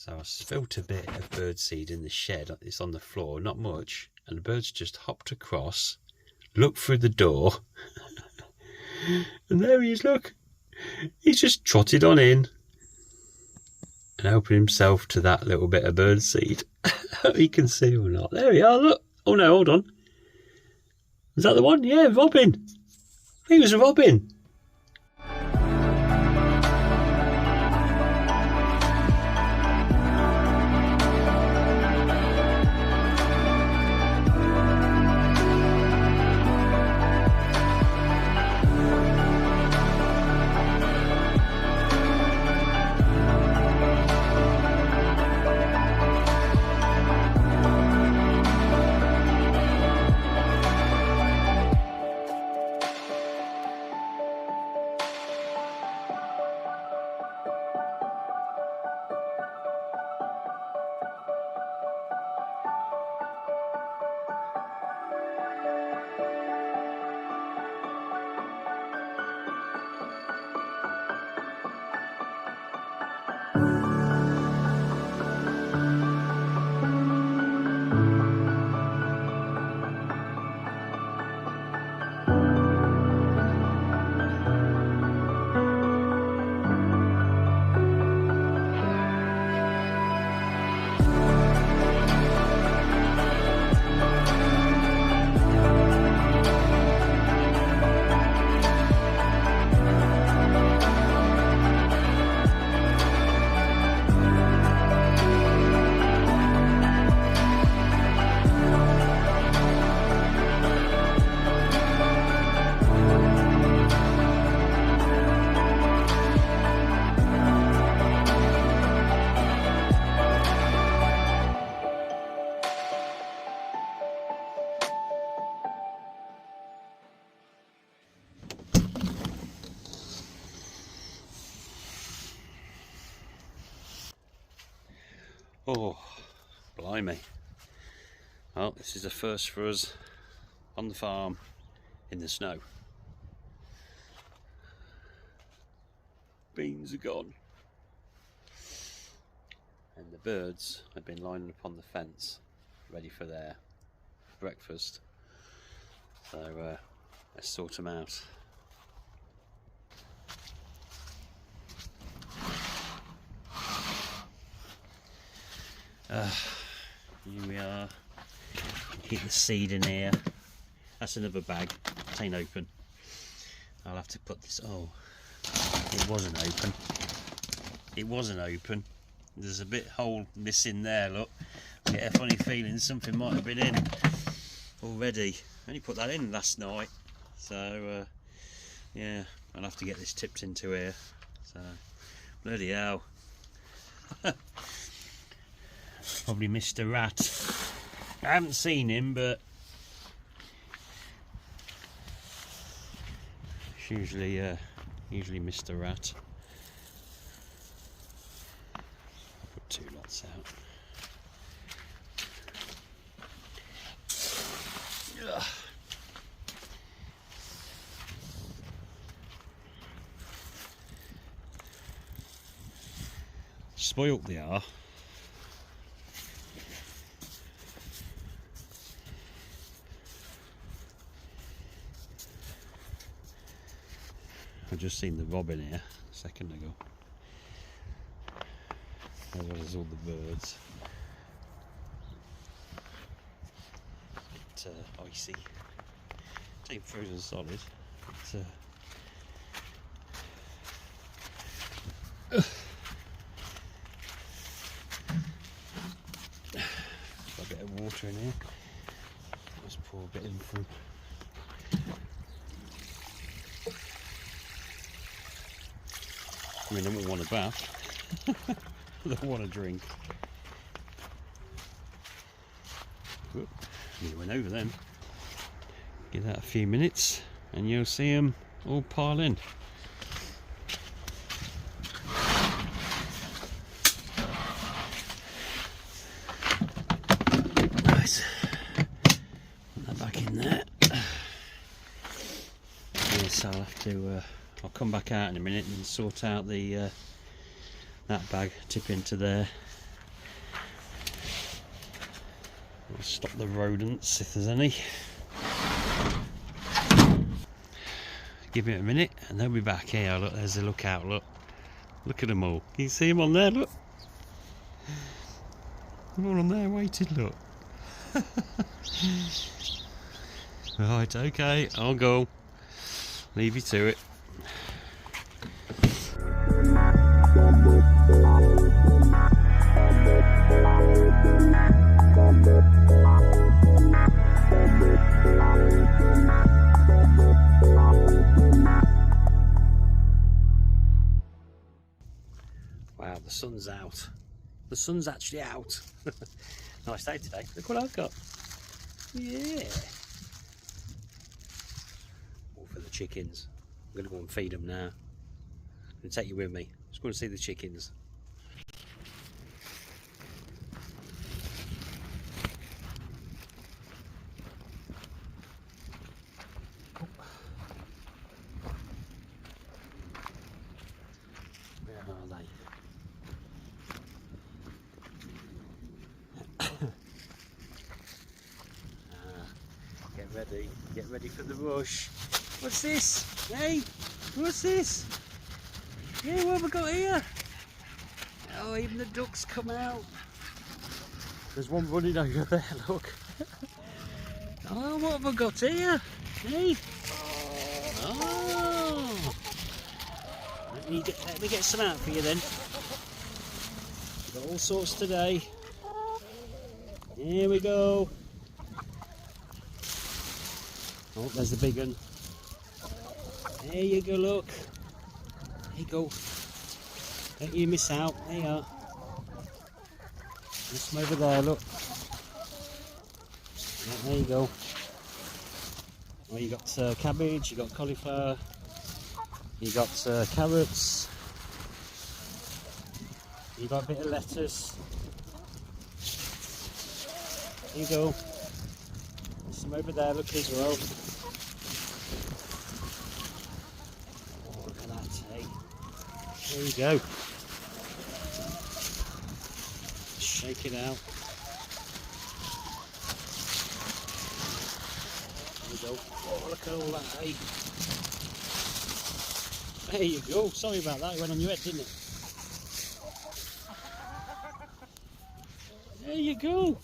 So I spilt a bit of birdseed in the shed. It's on the floor, not much. And the birds just hopped across, looked through the door, and there he is, look. He's just trotted on in and helping himself to that little bit of birdseed. He can see or not. There we are, look. Oh no, hold on. Is that the one? Yeah, robin. I think it was a robin. Oh, blimey. Well, this is a first for us on the farm in the snow. Beans are gone. And the birds have been lining up on the fence, ready for their breakfast. So let's sort them out. Here we are. Keep the seed in here. That's another bag. It ain't open. I'll have to put this. Oh, it wasn't open. It wasn't open. There's a bit hole missing there. Look, I get a funny feeling something might have been in already. I only put that in last night, so yeah, I'll have to get this tipped into here. So bloody hell. Probably Mr. Rat. I haven't seen him, but it's usually Mr. Rat. I'll put two lots out. Ugh. Spoilt they are. I've just seen the robin here a second ago, as well as all the birds. A bit icy, it ain't frozen solid, but got a bit of water in here. Let's pour a bit in from. I mean, I don't want a bath. I don't want a drink. Whoop. He went over then. Give that a few minutes and you'll see them all pile in. Right. Put that back in there. Yes, I'll have to I'll come back out in a minute and sort out the that bag, tip into there, Stop the rodents if there's any. Give it a minute and they'll be back. Here, look, there's a lookout, look. Look at them all. Can you see them on there, look? They're all on there waiting, look. Right, okay, I'll go. Leave you to it. Wow, the sun's out. The sun's actually out. Nice day today. Look what I've got. Yeah. All for the chickens. I'm going to go and feed them now. I'm going to take you with me. Just going to see the chickens. Where are they? Get ready for the rush. What's this? Hey, what's this? Yeah, what have we got here? Oh, even the ducks come out. There's one running over there, look. Oh, what have I got here? Hey. Oh. Let me get some out for you then. Got all sorts today. Here we go. Oh, there's the big one. There you go, look. There you go. Don't you miss out. There you are. There's some over there, look. Yeah, there you go. Well, you got cabbage, you got cauliflower, you got carrots, you got a bit of lettuce. There you go. There's some over there, look as well. There you go. Shake it out. There you go. Oh, look at all that hay. There you go. Sorry about that. It went on your head, didn't it? There you go.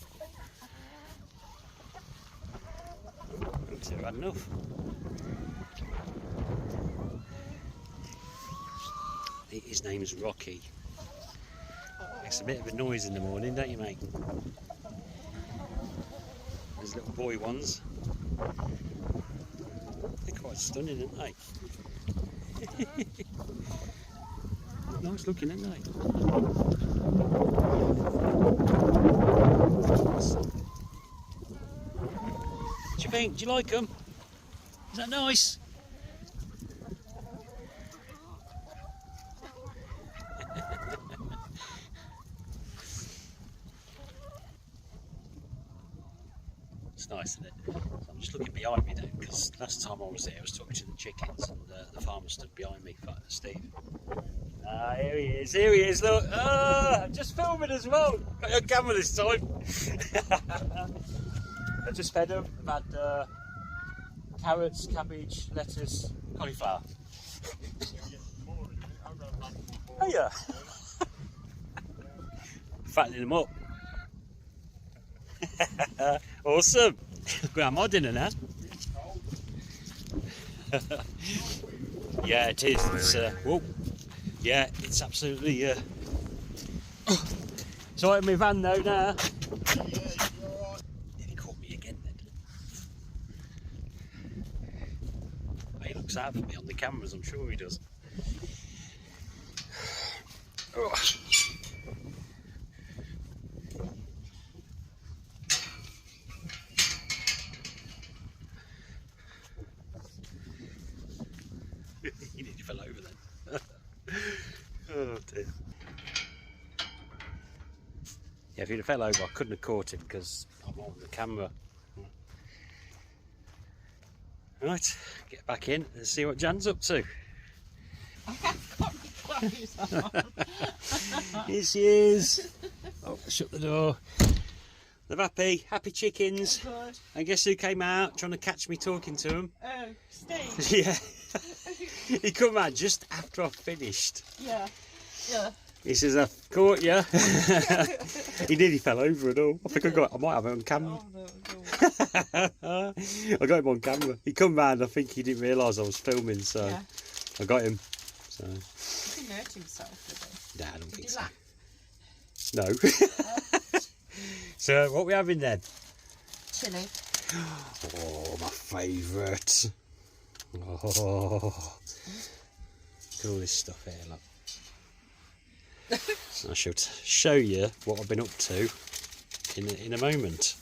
Looks like I've had enough. His name's Rocky. Makes a bit of a noise in the morning, don't you, mate? There's little boy ones. They're quite stunning, aren't they? Nice looking, aren't they? What do you think? Do you like them? Is that nice? It's nice, isn't it? So I'm just looking behind me now, because last time I was there I was talking to the chickens and the farmer stood behind me, Steve. Ah, here he is, look! Ah, just filming as well! Got your camera this time! I just fed them, I've had carrots, cabbage, lettuce, cauliflower. Oh yeah! Fattening them up. Awesome! We're at my dinner now. Yeah, it is. It's, whoa. Yeah, it's absolutely. It's all right in my van though now. He caught me again then. He looks out for me on the cameras, I'm sure he does. Oh. You nearly fell over then. Oh dear. Yeah, if you'd have fell over I couldn't have caught him because I'm on the camera. Right, get back in and see what Jan's up to. I've got clothes on. Here she is. Oh, shut the door. They're happy, happy chickens. Good. And guess who came out trying to catch me talking to them? Oh, Steve. Yeah. He come out just after I finished. Yeah. Yeah. He says, I've caught you. He nearly fell over and all. I think I might have it on camera. Oh, no. I got him on camera. He come round, I think he didn't realise I was filming, so Yeah. I got him. So. He can hurt himself with it. Nah, I don't think Did so. you laugh? No. So, what we having then? Chili. Oh, my favourite. Oh. Look at all this stuff here, look. I shall show you what I've been up to in a moment.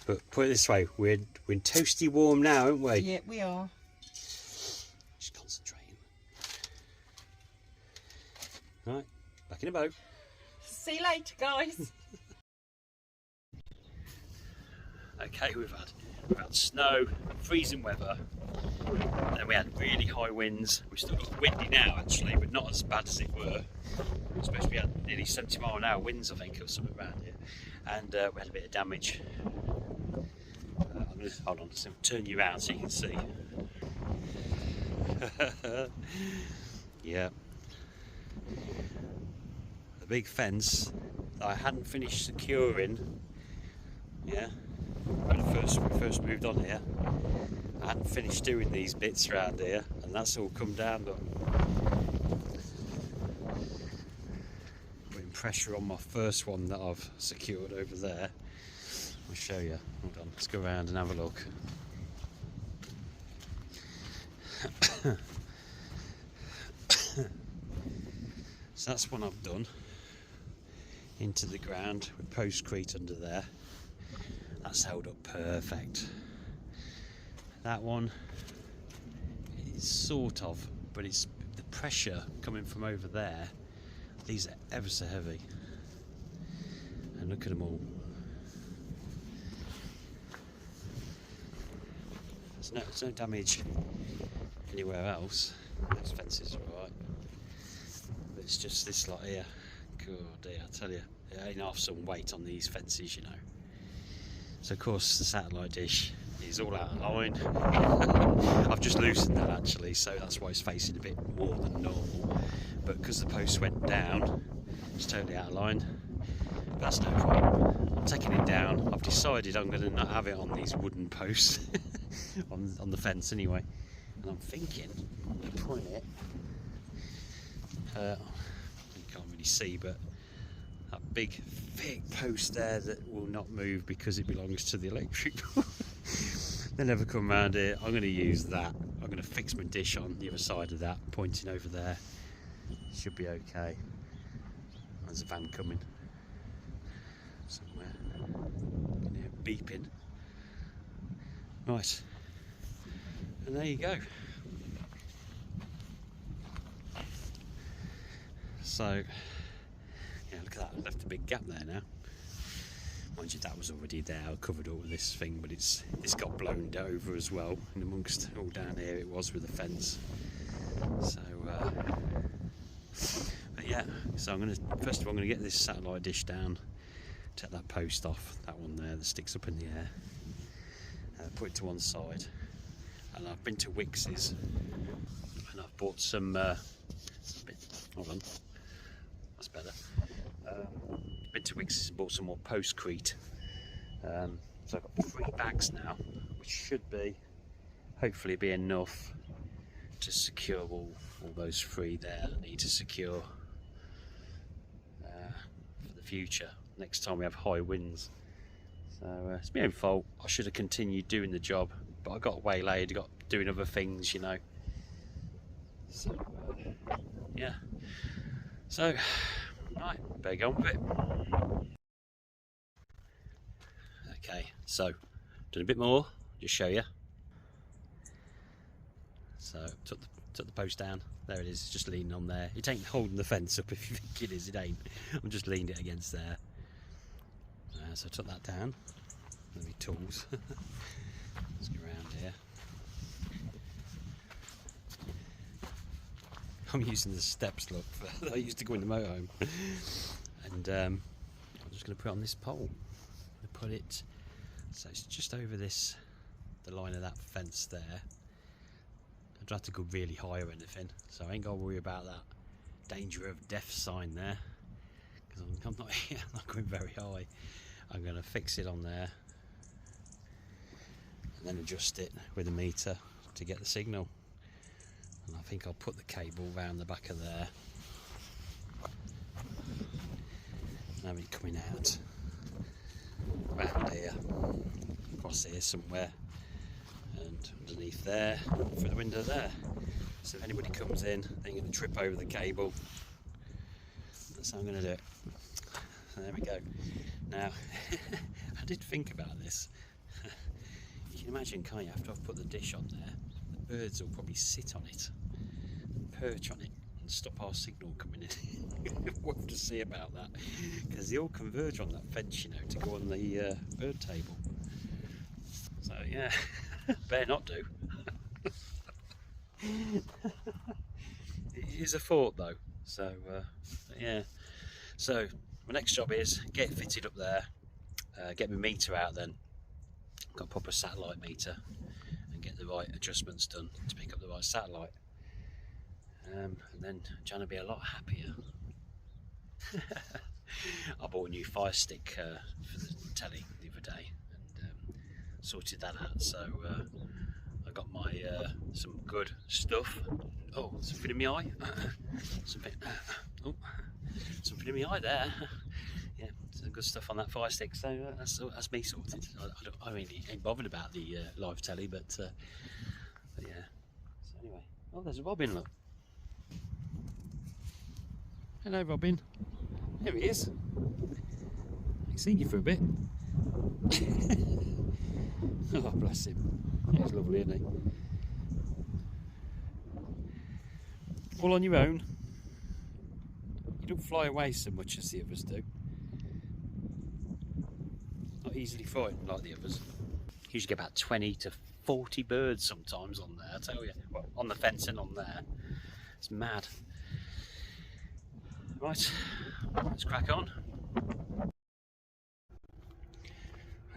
But put it this way, we're toasty warm now, aren't we? Yeah, we are. Just concentrating. Right, back in a boat. See you later, guys. Okay, we've had snow, freezing weather, and then we had really high winds. We've still got windy now actually, but not as bad as it were. We're supposed to be at nearly 70-mile-an-hour winds, I think, or something around here. And we had a bit of damage. I'm going to, hold on, just turn you around so you can see. Yeah. The big fence that I hadn't finished securing, yeah, when we first moved on here, I hadn't finished doing these bits around here, and that's all come down. Look. Putting pressure on my first one that I've secured over there. I'll show you. Hold on, let's go around and have a look. So that's one I've done into the ground with postcrete under there. That's held up perfect. That one is sort of, but it's the pressure coming from over there. These are ever so heavy. And look at them all. There's no damage anywhere else. Those fences are alright. But it's just this lot here. God dear, I tell you, it ain't half some weight on these fences, you know. So of course the satellite dish is all out of line. I've just loosened that actually, so that's why it's facing a bit more than normal. But because the post went down, it's totally out of line. But that's no problem. I'm taking it down. I've decided I'm going to not have it on these wooden posts on the fence anyway. And I'm thinking I'm going to put it. You can't really see, but that big thick post there that will not move because it belongs to the electric. They never come around here. I'm going to use that. I'm going to fix my dish on the other side of that, pointing over there. Should be okay. There's a van coming somewhere. I can hear it beeping. Right, and there you go. So, yeah, look at that. I left a big gap there now. Mind you, that was already there. I covered all of this thing, but it's got blown over as well. And amongst all down here, it was with the fence. So, but yeah. So I'm gonna first of all, I'm gonna get this satellite dish down, take that post off, that one there that sticks up in the air, put it to one side. And I've been to Wicks's, and I've bought some. Hold on. That's better. Been to Wicks's and bought some more postcrete. So I've got 3 bags now, which should be, hopefully, be enough to secure all those 3 there I need to secure for the future. Next time we have high winds. So it's my own fault. I should have continued doing the job, but I got waylaid, got doing other things, you know. So yeah. So, right, better go on with it. Okay, so, done a bit more, just show you. So, took the post down, there it is, it's just leaning on there. It ain't holding the fence up if you think it is, it ain't. I'm just leaned it against there. So I took that down, with my tools. Let's get around here. I'm using the steps, look, that I used to go in the motorhome. And I'm just going to put it on this pole. put it so it's just over this, the line of that fence there. I don't have to go really high or anything, so I ain't got to worry about that danger of death sign there, because I'm not going very high. I'm going to fix it on there and then adjust it with a meter to get the signal. And I think I'll put the cable round the back of there and have it coming out round here, across here somewhere, and underneath there, through the window there. So if anybody comes in, they're going to trip over the cable. That's how I'm going to do it. So there we go. Now, I did think about this. You can imagine, can't you, after I've put the dish on there, the birds will probably sit on it, perch on it, and stop our signal coming in. We'll have to see about that, because they all converge on that fence, you know, to go on the bird table. So yeah, better not do. It is a thought though. So yeah. So my next job is get it fitted up there, get my meter out then. Got a proper satellite meter, and get the right adjustments done to pick up the right satellite. And then Jan will be a lot happier. I bought a new fire stick for the telly the other day, and sorted that out. So I got my some good stuff. Oh, something in my eye. Something in my eye there. Yeah, some good stuff on that fire stick. So that's me sorted. I really ain't bothered about the live telly, but yeah. So anyway, oh, there's a robin. Look. Hello, Robin. There he is. I've seen you for a bit. Oh, bless him. He's lovely, isn't he? All on your own. You don't fly away so much as the others do. Not easily frightened like the others. Usually get about 20 to 40 birds sometimes on there, I tell you. Well, on the fence and on there. It's mad. Right, let's crack on.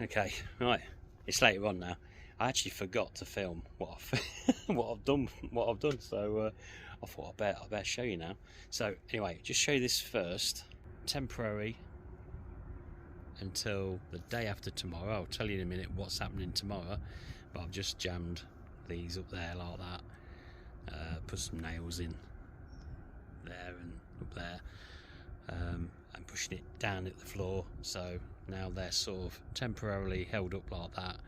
Okay, right, it's later on now. I actually forgot to film what I've done. So I thought I better show you now. So anyway, just show you this first. Temporary until the day after tomorrow. I'll tell you in a minute what's happening tomorrow. But I've just jammed these up there like that. Put some nails in there and up there, and pushing it down at the floor, so now they're sort of temporarily held up like that,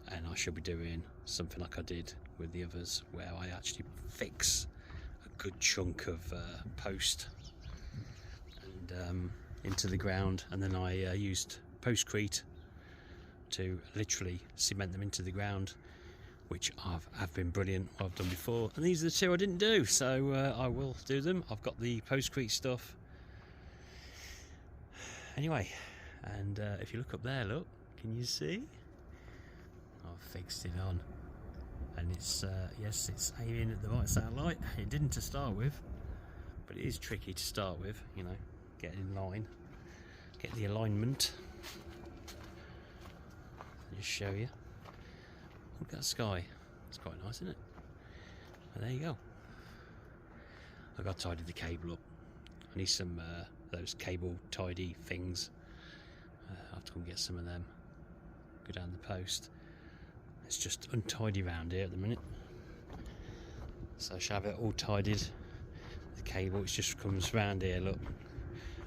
and I should be doing something like I did with the others, where I actually fix a good chunk of post and into the ground, and then I used postcrete to literally cement them into the ground, which have been brilliant, what I've done before. And these are the two I didn't do, so I will do them. I've got the postcrete stuff. Anyway, and if you look up there, look, can you see? I've fixed it on. And it's, yes, it's aiming at the right satellite. It didn't to start with, but it is tricky to start with, you know, get in line, get the alignment. I'll just show you. Look at that sky. It's quite nice, isn't it? And there you go. I've got to tidy the cable up. I need some those cable tidy things. I'll have to go and get some of them. Go down the post. It's just untidy around here at the minute. So I shall have it all tidied. The cable, it just comes round here, look,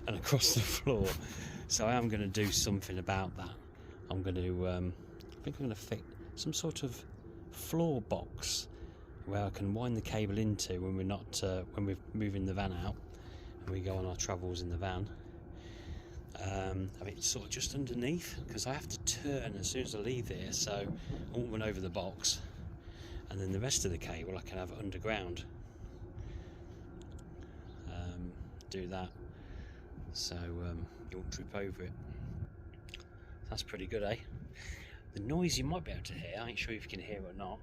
and across the floor. So I am going to do something about that. I'm going to, I think I'm going to fit some sort of floor box where I can wind the cable into when we're not when we're moving the van out and we go on our travels in the van. I mean, it's sort of just underneath, because I have to turn as soon as I leave here, so I won't run over the box, and then the rest of the cable I can have underground. Do that so you won't trip over it. That's pretty good, eh? The noise you might be able to hear, I ain't sure if you can hear it or not,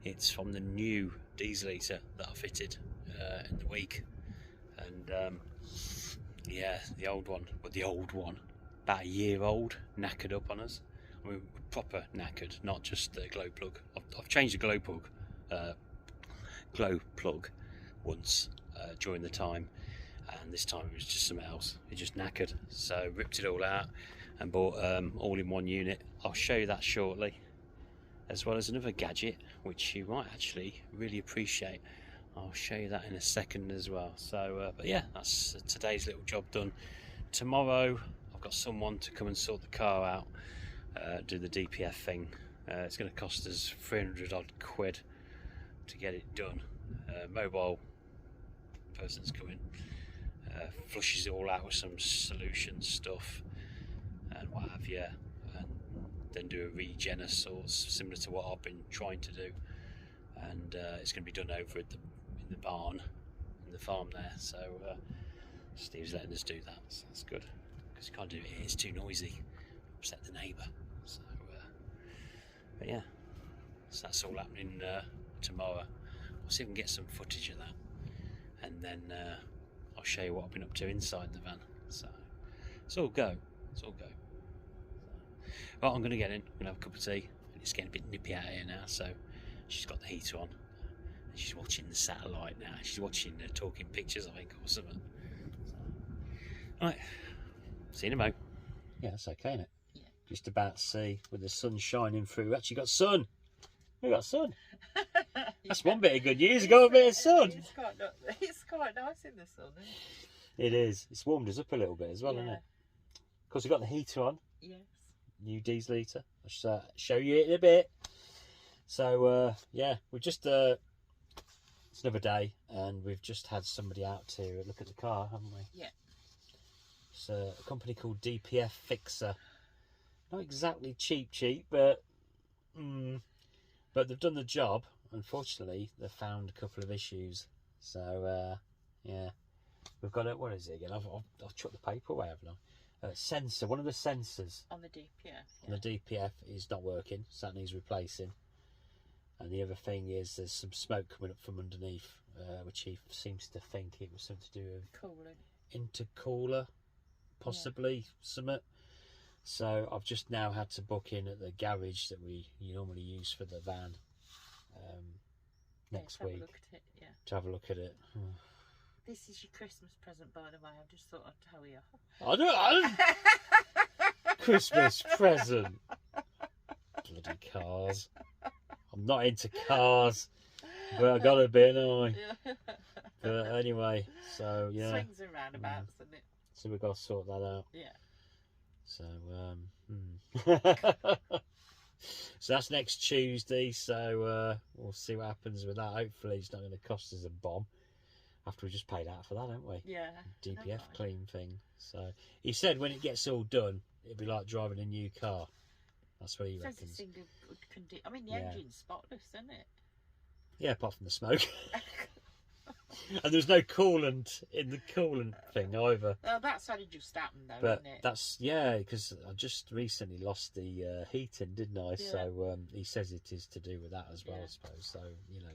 it's from the new diesel heater that I fitted in the week. And yeah, the old one about a year old, knackered up on us. I mean, proper knackered, not just the glow plug. I've changed the glow plug once during the time, and this time it was just something else. It just knackered, so ripped it all out and bought all-in-one unit. I'll show you that shortly, as well as another gadget which you might actually really appreciate. I'll show you that in a second as well. So but yeah, that's today's little job done. Tomorrow I've got someone to come and sort the car out, do the DPF thing. It's going to cost us 300 odd quid to get it done. Mobile person's coming, flushes it all out with some solution stuff and what have you, and then do a regen of sorts similar to what I've been trying to do, and it's going to be done over at in the barn in the farm there. So Steve's letting us do that, so that's good, because you can't do it here, it's too noisy, upset the neighbour. So but yeah, so that's all happening tomorrow. I'll see if we can get some footage of that, and then I'll show you what I've been up to inside the van. So it's all go, it's all go. Right, I'm going to get in, I'm going to have a cup of tea, and it's getting a bit nippy out here now, so she's got the heater on, and she's watching the satellite now, she's watching Talking Pictures, I think, or something. So, right, see you in a mo. Yeah, that's okay, isn't it? Yeah. Just about to see, with the sun shining through. We actually got sun. We got sun. That's one bit of good news. Got a bit of sun. It's quite nice in the sun, isn't it? It is. It's warmed us up a little bit as well, hasn't it? Of course, we've got the heater on. Yes. New diesel heater. I'll show you it in a bit. So yeah, we've just it's another day, and we've just had somebody out to look at the car, haven't we? Yeah. It's a company called DPF Fixer. Not exactly cheap, but they've done the job. Unfortunately, they found a couple of issues. So yeah, we've got it. What is it again? I've chucked the paper away, haven't I? Sensor, one of the sensors on the DPF. Yeah. On the DPF is not working, so that needs replacing. And the other thing is there's some smoke coming up from underneath, which he seems to think it was something to do with cooling. Intercooler, possibly something. So I've just now had to book in at the garage that we normally use for the van next week to have a look at it. This is your Christmas present, by the way. I just thought I'd tell you. I don't Christmas present. Bloody cars. I'm not into cars, but I got a bit, haven't I? But anyway, so yeah. Swings and roundabouts, isn't it? So we've got to sort that out. Yeah. So so that's next Tuesday. So we'll see what happens with that. Hopefully, it's not going to cost us a bomb. After we just paid out for that, haven't we? Yeah. DPF clean thing. So he said when it gets all done, it'll be like driving a new car. That's what he reckons. It's in good condition. I mean, the engine's spotless, isn't it? Yeah, apart from the smoke. And there's no coolant in the coolant thing either. Well, that's only just happened though, but isn't it? That's, yeah, because I just recently lost the heating, didn't I? Yeah. So he says it is to do with that as well, I suppose. So, you know.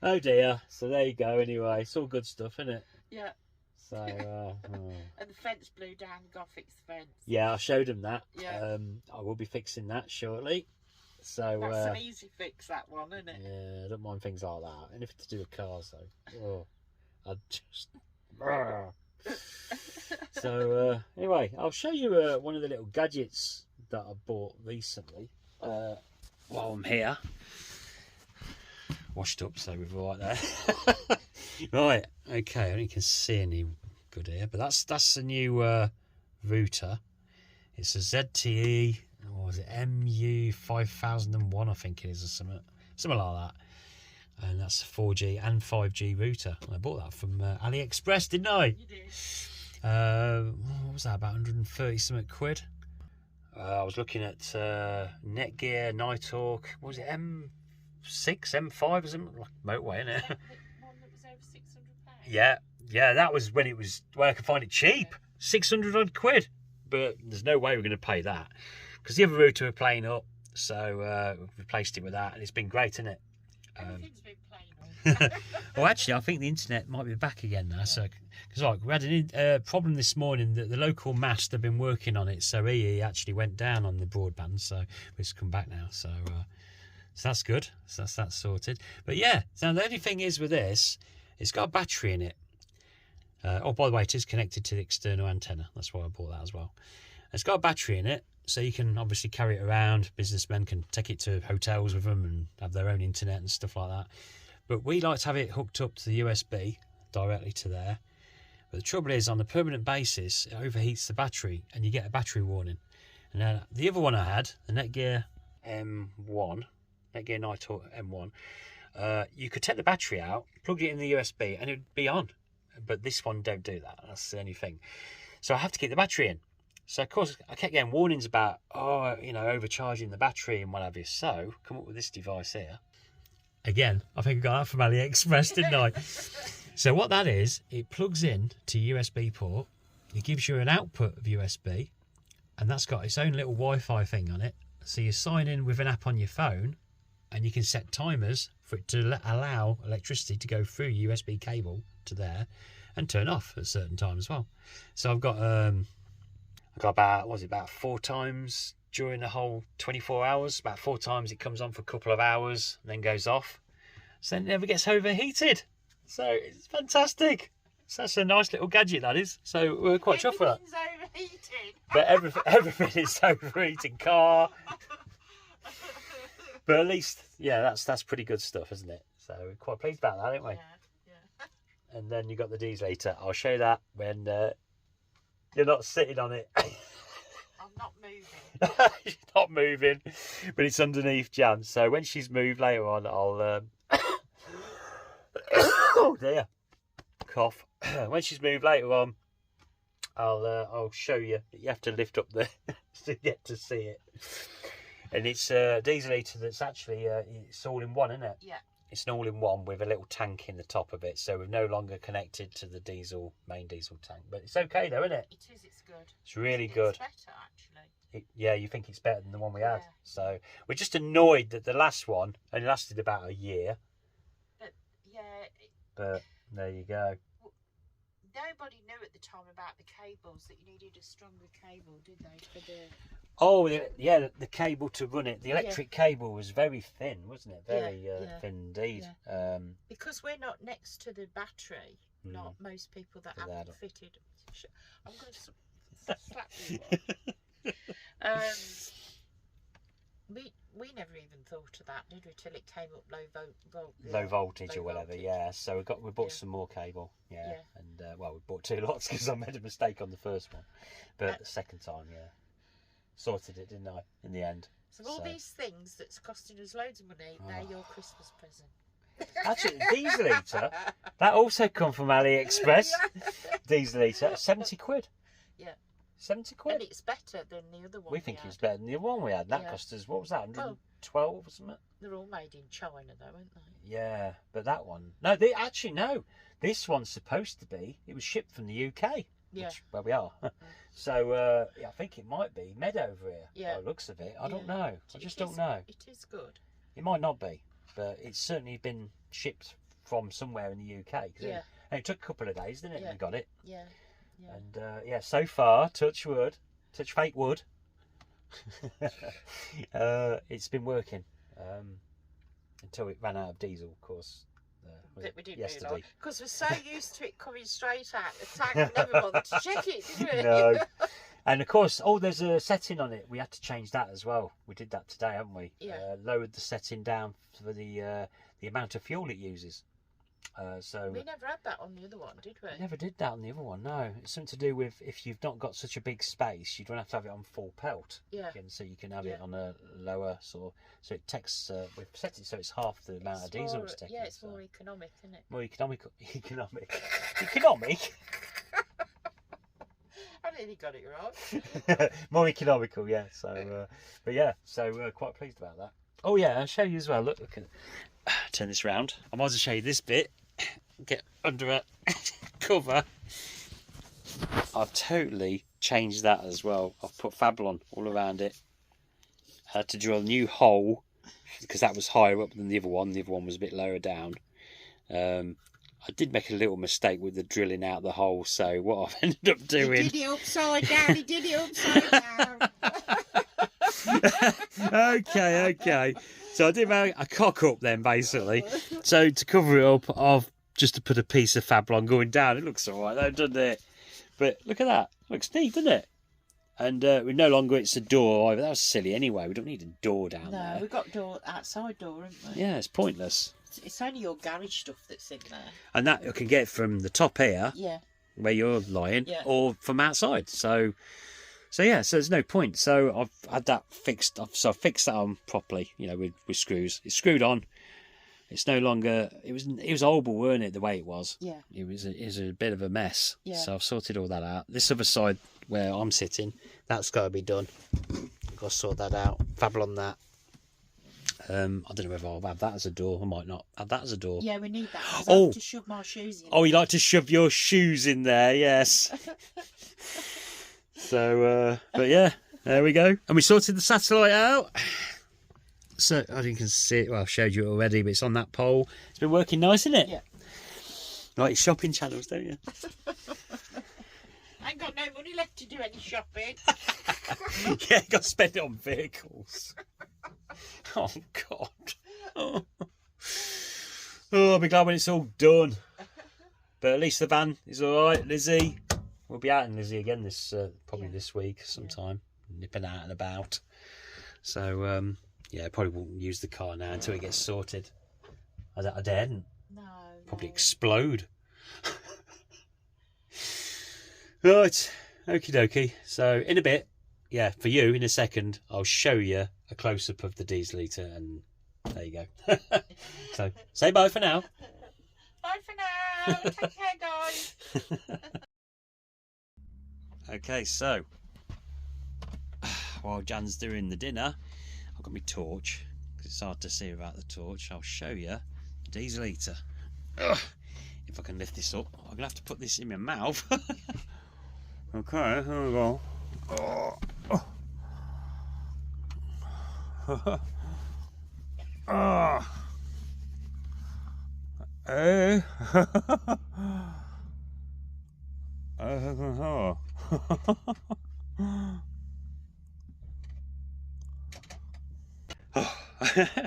Oh dear. So there you go anyway. It's all good stuff, isn't it? Yeah. So, and the fence blew down, got to fix the fence. Yeah, I showed him that. Yeah. I will be fixing that shortly. So that's an easy fix, that one, isn't it? Yeah, I don't mind things like that. Anything to do with cars, though. I just. So anyway, I'll show you one of the little gadgets that I bought recently. While I'm here, washed up, so we're right there. Right, okay. I don't think you can see any good here, but that's a new router. It's a ZTE. What was it? MU 5001, I think it is, or something like that. And that's a 4G and 5G router. I bought that from AliExpress, didn't I? You did. What was that? About 130 something quid. I was looking at Netgear, Nighthawk. What was it? M6, M5 or something? Like motorway, isn't it? One that was over £600. Yeah. That was when it was where I could find it cheap. 600 odd quid. But there's no way we're going to pay that. Because the other router we're playing up, so we've replaced it with that, and it's been great, isn't it? Everything's been plain. Well, actually, I think the internet might be back again now. Yeah. So, because like we had a problem this morning that the local mast have been working on it, so EE actually went down on the broadband. So it's come back now. So that's good. So that's sorted. But yeah, now the only thing is with this, it's got a battery in it. Oh, by the way, it is connected to the external antenna. That's why I bought that as well. It's got a battery in it, so you can obviously carry it around. Businessmen can take it to hotels with them and have their own internet and stuff like that. But we like to have it hooked up to the USB directly to there. But the trouble is, on a permanent basis, it overheats the battery and you get a battery warning. And then the other one I had, the Netgear M1, Netgear Nitor M1, you could take the battery out, plug it in the USB, and it would be on. But this one don't do that. That's the only thing. So I have to keep the battery in. So of course I kept getting warnings about, overcharging the battery and what have you. So come up with this device here. Again, I think I got that from AliExpress, didn't I? So what that is, it plugs in to USB port. It gives you an output of USB, and that's got its own little Wi-Fi thing on it. So you sign in with an app on your phone, and you can set timers for it to allow electricity to go through USB cable to there and turn off at a certain time as well. So I've got about 4 times during the whole 24 hours. About 4 times it comes on for a couple of hours and then goes off. So then it never gets overheated. So it's fantastic. So that's a nice little gadget, that is. So we're quite chuffed with that. Overheating. But everything is overheating. Car. But at least, yeah, that's pretty good stuff, isn't it? So we're quite pleased about that, aren't we? Yeah. And then you got the dieselator. I'll show you that when you're not sitting on it. I'm not moving. She's not moving, but it's underneath Jan. So when she's moved later on, I'll oh dear, cough. When she's moved later on, I'll show you. You have to lift up there to get to see it. And it's a dieselator that's actually it's all in one, isn't it? Yeah. It's an all-in-one with a little tank in the top of it, so we're no longer connected to the main diesel tank. But it's okay though, isn't it? It is, it's good. It's really good. It's better, actually. Yeah, you think it's better than the one we had. Yeah. So we're just annoyed that the last one only lasted about a year. But, yeah. But there you go. Nobody knew at the time about the cables, that you needed a stronger cable, did they? For the... Oh, yeah, the cable to run it. The electric cable was very thin, wasn't it? Very thin indeed. Yeah. Because we're not next to the battery, not most people that haven't fitted. I'm going to slap you. We never even thought of that, did we? Till it came up low voltage or whatever. Voltage. Yeah. So we bought some more cable. Yeah. And we bought 2 lots because I made a mistake on the first one, but the second time, sorted it, didn't I? In the end. So all these things that's costing us loads of money, they're your Christmas present. Actually, dieselator that also come from AliExpress. Dieselator, 70 quid. Yeah. 70 quid. And it's better than the other one. We think it's better than the other one we had. That cost us, what was that, 112 or something? They're all made in China though, aren't they? Yeah, but that one... No, no. This one's supposed to be... It was shipped from the UK. Yeah. Where we are. So, I think it might be made over here. Yeah. By the looks of it. I don't know. I just don't know. It is good. It might not be, but it's certainly been shipped from somewhere in the UK. And it took a couple of days, didn't it? Yeah. We got it. Yeah. And so far, touch fake wood, it's been working until it ran out of diesel, of course. That we didn't yesterday, because we're so used to it coming straight out the tank, we never bothered to check it, did we? No. And of course, there's a setting on it. We had to change that as well. We did that today, haven't we? Yeah. Lowered the setting down for the amount of fuel it uses. So we never had that on the other one, did we? Never did that on the other one. No, it's something to do with if you've not got such a big space, you don't have to have it on full pelt. Yeah. So you can have it on a lower sort. So it takes. We've set it so it's half the amount of diesel it's taking. Yeah, it's more economic, isn't it? More economical. Economic. I nearly got it right. More economical, yeah. So, but yeah, so quite pleased about that. Oh yeah, I'll show you as well. Look at. Turn this round. I might as well show you this bit. Get under a cover. I've totally changed that as well. I've put Fablon all around it. I had to drill a new hole because that was higher up than the other one. The other one was a bit lower down. I did make a little mistake with the drilling out the hole, so what I've ended up doing... He did it upside down, he did it upside down. Okay. So I did make a cock up then, basically. So to cover it up, I've just to put a piece of Fablon going down. It looks all right though, doesn't it? But look at that. Looks neat, doesn't it? And we no longer, it's a door either. That was silly anyway. We don't need a door down there. No, we've got outside door, haven't we? Yeah, it's pointless. It's only your garage stuff that's in there. And that you can get from the top here, where you're lying, or from outside. So yeah, so there's no point. So I've had that fixed. So I fixed that on properly, you know, with screws. It's screwed on. It's no longer. It was horrible, weren't it? The way it was. Yeah. It was a bit of a mess. Yeah. So I've sorted all that out. This other side where I'm sitting, that's got to be done. I've got to sort that out. Fablon that. I don't know whether I'll have that as a door. I might not have that as a door. Yeah, we need that. I have to shove my shoes in. Oh, you like to shove your shoes in there? Yes. So, but yeah, there we go. And we sorted the satellite out. So, I think you can see it. Well, I've showed you it already, but it's on that pole. It's been working nice, isn't it? Yeah. Like your shopping channels, don't you? I ain't got no money left to do any shopping. Yeah, got to spend it on vehicles. Oh, God. Oh, I'll be glad when it's all done. But at least the van is all right. Lizzie, we'll be out in Lizzie again this probably this week sometime, nipping out and about. So yeah, probably won't use the car now until it gets sorted. I daren't. No. Probably explode. Right, okie dokie. So in a bit, yeah, for you in a second, I'll show you a close up of the diesel eater, and there you go. So say bye for now. Bye for now. Take care, guys. Okay, so while Jan's doing the dinner, I've got my torch because it's hard to see without the torch. I'll show you the diesel eater. Ugh. If I can lift this up, I'm gonna have to put this in my mouth. Okay, here we go. Oh. Hey.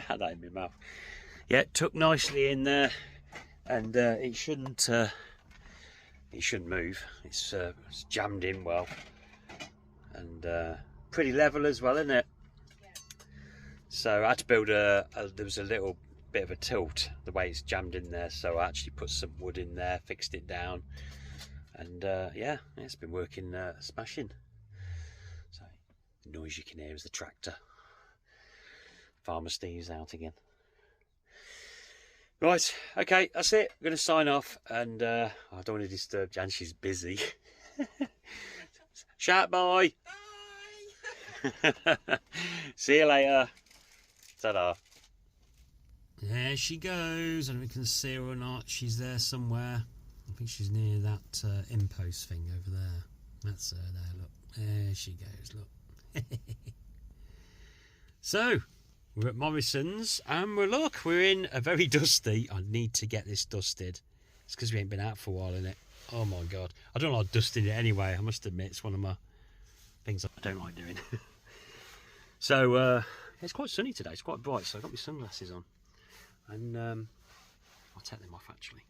Had that in my mouth. Yeah, it took nicely in there, and it shouldn't move. It's jammed in well, and pretty level as well, isn't it? Yeah. So I had to build there was a little bit of a tilt the way it's jammed in there, so I actually put some wood in there, fixed it down, and yeah, it's been working smashing. So the noise you can hear is the tractor. Farmer Steve's out again. Right, okay, that's it. I'm going to sign off, and I don't want to disturb Jan, she's busy. Shout bye. Bye. See you later. Ta-da. There she goes. I don't know if you can see her or not. She's there somewhere. I think she's near that impost thing over there. That's her there, look. There she goes, look. So, we're at Morrison's, and we're in a very dusty. I need to get this dusted. It's because we ain't been out for a while, innit? Oh my God. I don't like dusting it anyway, I must admit. It's one of my things I don't like doing. So, it's quite sunny today. It's quite bright, so I've got my sunglasses on. And I'll take them off, actually.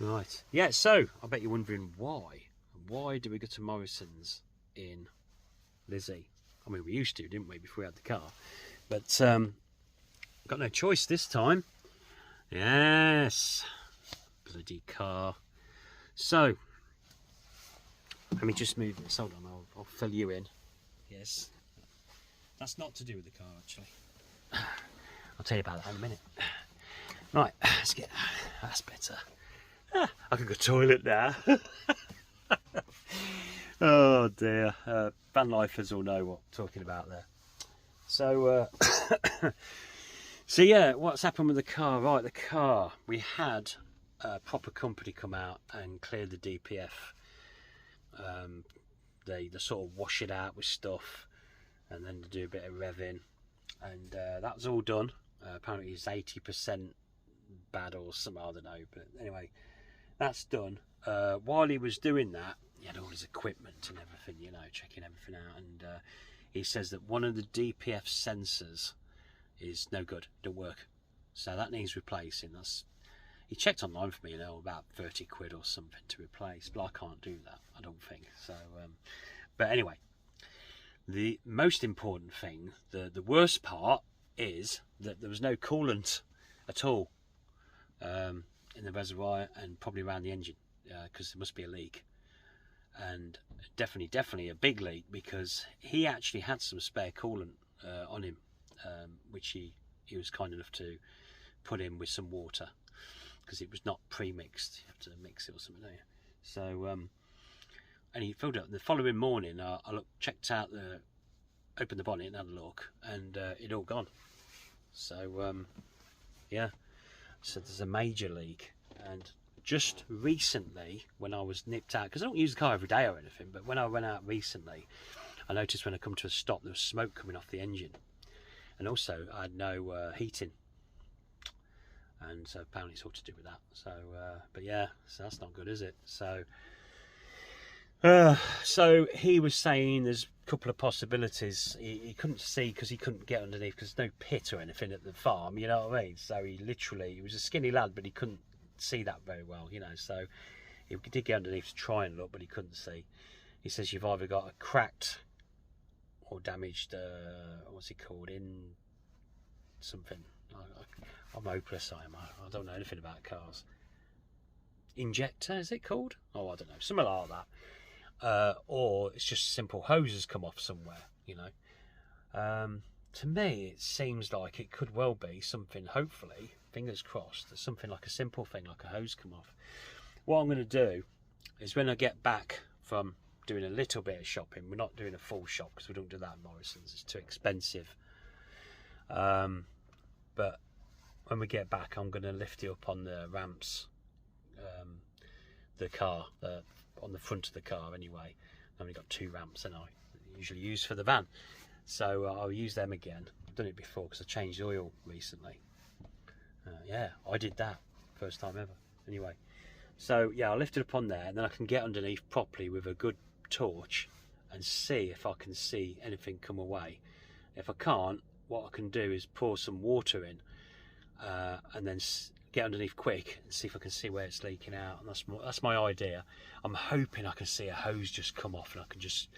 Right. Yeah, so, I bet you're wondering why. Why do we go to Morrison's in Lizzie? I mean, we used to, didn't we, before we had the car? But got no choice this time. Yes, bloody car. So let me just move this. Hold on, I'll fill you in. Yes, that's not to do with the car, actually. I'll tell you about that in a minute. Right, let's get. That's better. I can go toilet now. Oh dear, Vanlifers all know what I'm talking about there. So, so yeah, what's happened with the car? Right, the car, we had a proper company come out and clear the DPF. They sort of wash it out with stuff, and then to do a bit of revving, and that was all done. Apparently it's 80% bad or something, I don't know, but anyway, that's done. While he was doing that, he had all his equipment and everything, you know, checking everything out, and he says that one of the DPF sensors is no good, don't work, so that needs replacing. He checked online for me, you know, about 30 quid or something to replace, but I can't do that, I don't think so. But anyway, the most important thing, the worst part, is that there was no coolant at all in the reservoir and probably around the engine, because there must be a leak, and definitely a big leak, because he actually had some spare coolant on him, which he was kind enough to put in with some water, because it was not pre-mixed. You have to mix it or something, don't you? So and he filled up. The following morning I checked out opened the bonnet and had a look, and it all gone. So yeah, so there's a major leak. And just recently, when I was nipped out, because I don't use the car every day or anything, but when I went out recently, I noticed when I come to a stop there was smoke coming off the engine, and also I had no heating, and so apparently it's all to do with that. So but yeah, so that's not good, is it? So so he was saying there's a couple of possibilities. He couldn't see because he couldn't get underneath, because there's no pit or anything at the farm, you know what I mean? So he was a skinny lad, but he couldn't see that very well, you know, so he did get underneath to try and look, but he couldn't see. He says you've either got a cracked or damaged, what's it called, in something, I'm hopeless, I don't know anything about cars. Injector, is it called? Oh, I don't know, something like that. Or it's just simple hose has come off somewhere, you know. To me it seems like it could well be something, hopefully, fingers crossed, there's something like a simple thing like a hose come off. What I'm going to do is, when I get back from doing a little bit of shopping, we're not doing a full shop because we don't do that in Morrison's, it's too expensive, but when we get back I'm going to lift it up on the ramps, the car, on the front of the car anyway. I've only got 2 ramps, and I usually use for the van, so I'll use them again. I've done it before because I changed oil recently. Yeah, I did that first time ever. Anyway, so yeah, I'll lift it up on there, and then I can get underneath properly with a good torch and see if I can see anything come away. If I can't, what I can do is pour some water in, and then get underneath quick and see if I can see where it's leaking out. And that's my idea. I'm hoping I can see a hose just come off and I can just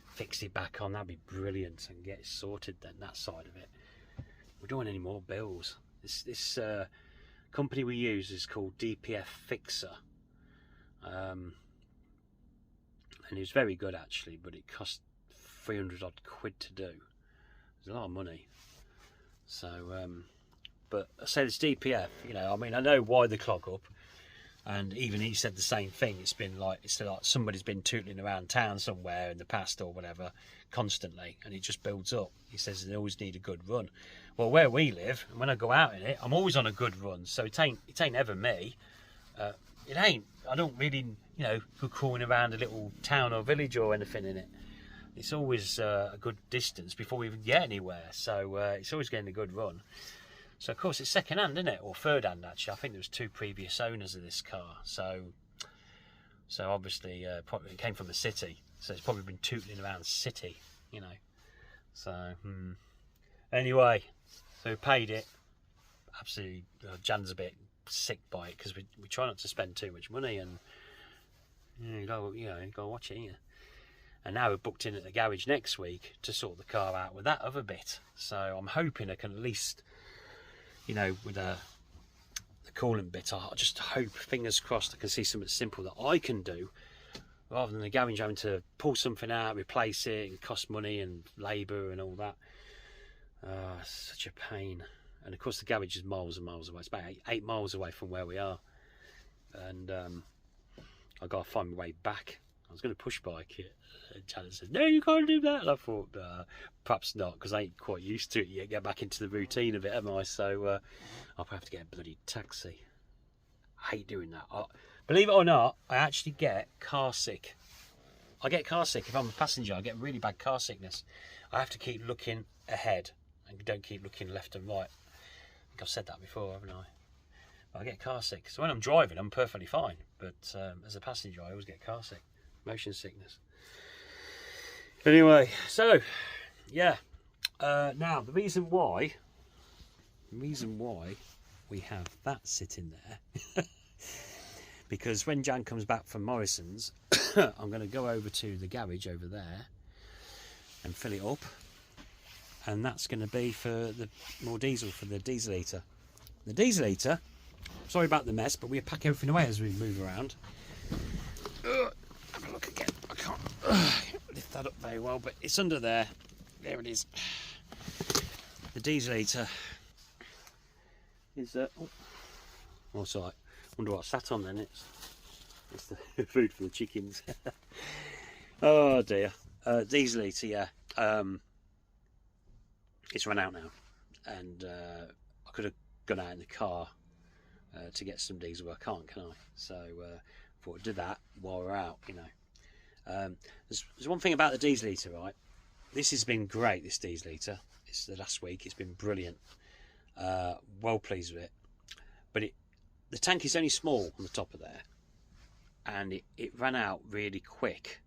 fix it back on. That'd be brilliant, and get it sorted then, that side of it. We don't want any more bills. This company we use is called DPF Fixer, and it was very good actually, but it cost 300 odd quid to do. It's a lot of money. So but I said it's DPF, you know, I mean, I know why they clog up, and even he said the same thing. It's like somebody's been tootling around town somewhere in the past or whatever constantly, and it just builds up. He says they always need a good run. Well, where we live, when I go out in it, I'm always on a good run, so it ain't ever me. It ain't. I don't really, you know, go crawling around a little town or village or anything in it. It's always a good distance before we even get anywhere, so it's always getting a good run. So of course it's second hand, isn't it, or third hand actually. I think there was 2 previous owners of this car, so obviously probably it came from the city, so it's probably been tootling around the city, you know. So anyway, so we paid it. Absolutely, Jan's a bit sick by it because we try not to spend too much money, and you gotta watch it, yeah. And now we're booked in at the garage next week to sort the car out with that other bit. So I'm hoping I can at least, you know, with the coolant bit, I just hope, fingers crossed, I can see something simple that I can do, rather than the garage having to pull something out, replace it, and cost money and labour and all that. Such a pain. And of course the garage is miles and miles away. It's about 8 miles away from where we are, and I've got to find my way back. I was going to push bike it, and Janet said, no, you can't do that, and I thought perhaps not, because I ain't quite used to it yet, get back into the routine of it, am I? So I'll probably have to get a bloody taxi. I hate doing that. Believe it or not, I actually get car sick. I get car sick if I'm a passenger. I get really bad car sickness. I have to keep looking ahead and don't keep looking left and right. I think I've said that before, haven't I? But I get car sick. So when I'm driving, I'm perfectly fine. But as a passenger, I always get car sick, motion sickness. Anyway, so yeah. Now the reason why we have that sitting there, because when Jan comes back from Morrison's, I'm going to go over to the garage over there and fill it up, and that's going to be for the more diesel for the diesel eater. The diesel eater, sorry about the mess, but we pack everything away as we move around. Have a look again. I can't lift that up very well, but it's under there. There it is. The diesel eater is oh sorry, wonder what sat on then. It's the food for the chickens. Oh dear. Diesel eater, yeah. It's run out now, and I could have gone out in the car to get some diesel, but I can't, can I? So I thought I'd do that while we're out, you know. There's one thing about the diesel eater, right? This has been great, this diesel eater. It's the last week, it's been brilliant. Well pleased with it. But the tank is only small on the top of there, and it ran out really quick.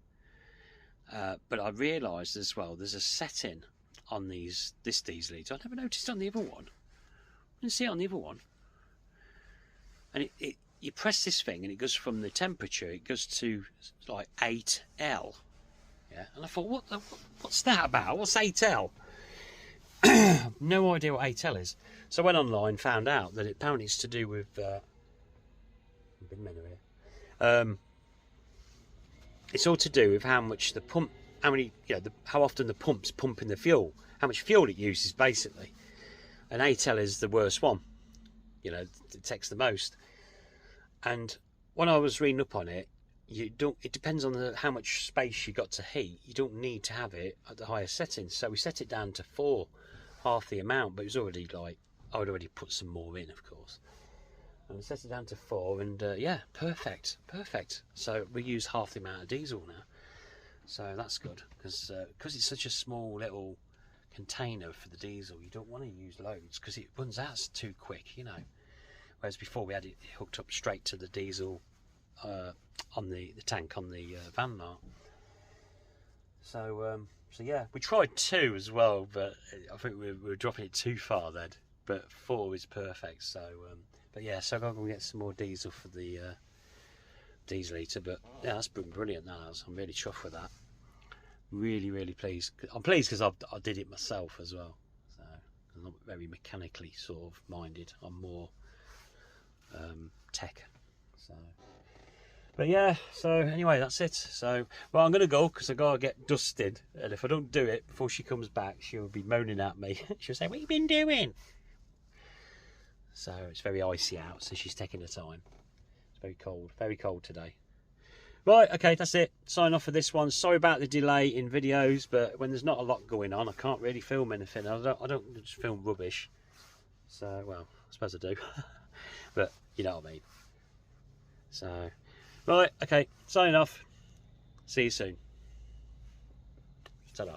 But I realised as well, there's a setting on this diesel eater. I never noticed on the other one. I didn't see it on the other one. And you press this thing and it goes from the temperature, it goes to like 8L. Yeah, and I thought, what's that about? What's 8L? No idea what 8L is. So I went online, found out that apparently it's to do with big men are here. It's all to do with how much the pump, how often the pump's pumping the fuel, how much fuel it uses basically. And 8L is the worst one. You know, it takes the most. And when I was reading up on it, it depends on how much space you got to heat. You don't need to have it at the highest settings. So we set it down to 4, half the amount, but it was already like, I would already put some more in, of course. And we set it down to 4, and yeah, perfect. So we use half the amount of diesel now. So that's good, because it's such a small little container for the diesel, you don't want to use loads because it runs out too quick, you know. Whereas before we had it hooked up straight to the diesel on the tank on the Vanlife. So yeah, we tried 2 as well, but I think we were dropping it too far then. But 4 is perfect. So but yeah, so I'm going to get some more diesel for the diesel eater. But yeah, that's been brilliant. I'm really chuffed with that. Really pleased. I'm pleased because I did it myself as well. So I'm not very mechanically sort of minded. I'm more tech. So, but yeah. So anyway, that's it. So well, I'm gonna go because I gotta get dusted, and if I don't do it before she comes back, she'll be moaning at me. She'll say, "What you been doing?" So it's very icy out, so she's taking her time. It's very cold today. Right, okay, that's it. Sign off for this one. Sorry about the delay in videos, but when there's not a lot going on, I can't really film anything. I don't just film rubbish. So, well, I suppose I do. But you know what I mean. So, right, okay, signing off. See you soon. Ta-da.